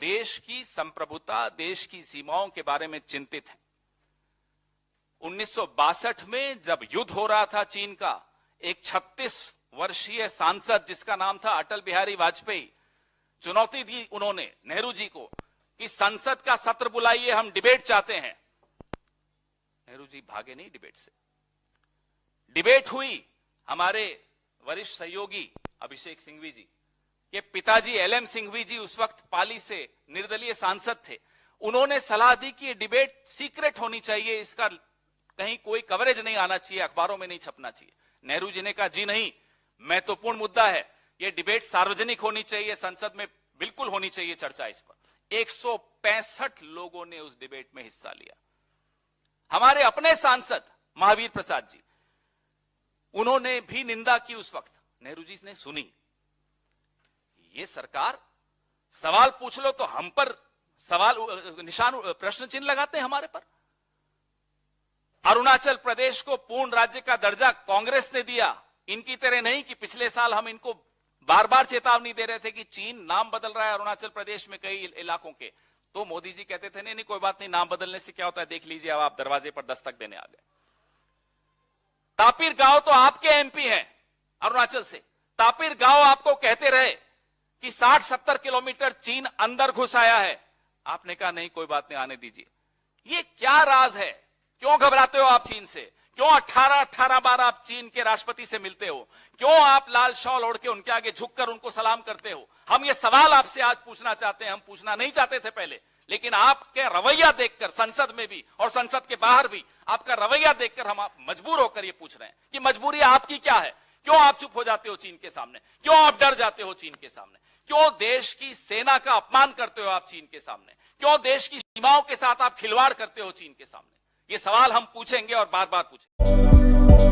देश की संप्रभुता, देश की सीमाओं के बारे में चिंतित हैं। 1962 में जब युद्ध हो रहा था चीन का, एक 36 वर्षीय सांसद जिसका नाम था अटल बिहारी वाजपेयी, चुनौती दी उन्होंने नेहरू जी को कि संसद का सत्र बुलाइए, हम डिबेट चाहते हैं। नेहरू जी भागे नहीं डिबेट से। डिबेट हुई। हमारे वरिष्ठ सहयोगी अभिषेक सिंघवी जी के पिताजी एलएम सिंघवी जी उस वक्त पाली से निर्दलीय सांसद थे। उन्होंने सलाह दी कि ये डिबेट सीक्रेट होनी चाहिए, इसका कहीं कोई कवरेज नहीं आना चाहिए, अखबारोरों में नहीं छपना चाहिए। नेहरू जी ने कहा जी नहीं, महत्वपूर्ण मुद्दा है, ये डिबेट सार्वजनिक होनी चाहिए, संसद में बिल्कुल होनी चाहिए चर्चा इस पर। 165 लोगों ने उस डिबेट में हिस्सा लिया। हमारे अपने सांसद महावीर प्रसाद जी, उन्होंने भी निंदा की उस वक्त। नेहरू जी ने सुनी। ये सरकार सवाल पूछ लो तो हम पर सवाल निशान प्रश्न चिन्ह लगाते हैं हमारे पर। अरुणाचल प्रदेश को पूर्ण राज्य का दर्जा कांग्रेस ने दिया, इनकी तरह नहीं कि पिछले साल हम इनको बार बार चेतावनी दे रहे थे कि चीन नाम बदल रहा है अरुणाचल प्रदेश में कई इलाकों के, तो मोदी जी कहते थे नहीं कोई बात नहीं, नाम बदलने से क्या होता है, देख लीजिए, अब आप दरवाजे पर दस्तक देने आ गए। तापिर गांव तो आपके एमपी हैं अरुणाचल से। तापिर गांव आपको कहते रहे कि 60-70 किलोमीटर चीन अंदर घुस आया है, आपने कहा नहीं कोई बात नहीं, आने दीजिए। ये क्या राज है? क्यों घबराते हो आप चीन से? क्यों 18 बार आप चीन के राष्ट्रपति से मिलते हो? क्यों आप लाल शॉल ओढ़ के उनके आगे झुककर उनको सलाम करते हो? हम ये सवाल आपसे आज पूछना चाहते हैं। हम पूछना नहीं चाहते थे पहले, लेकिन आपके रवैया देखकर संसद में भी और संसद के बाहर भी आपका रवैया देखकर हम मजबूर होकर ये पूछ रहे हैं कि मजबूरी आपकी क्या है? क्यों आप चुप हो जाते हो चीन के सामने? क्यों आप डर जाते हो चीन के सामने? क्यों देश की सेना का अपमान करते हो आप चीन के सामने? क्यों देश की सीमाओं के साथ आप खिलवाड़ करते हो चीन के सामने? ये सवाल हम पूछेंगे और बार बार पूछेंगे।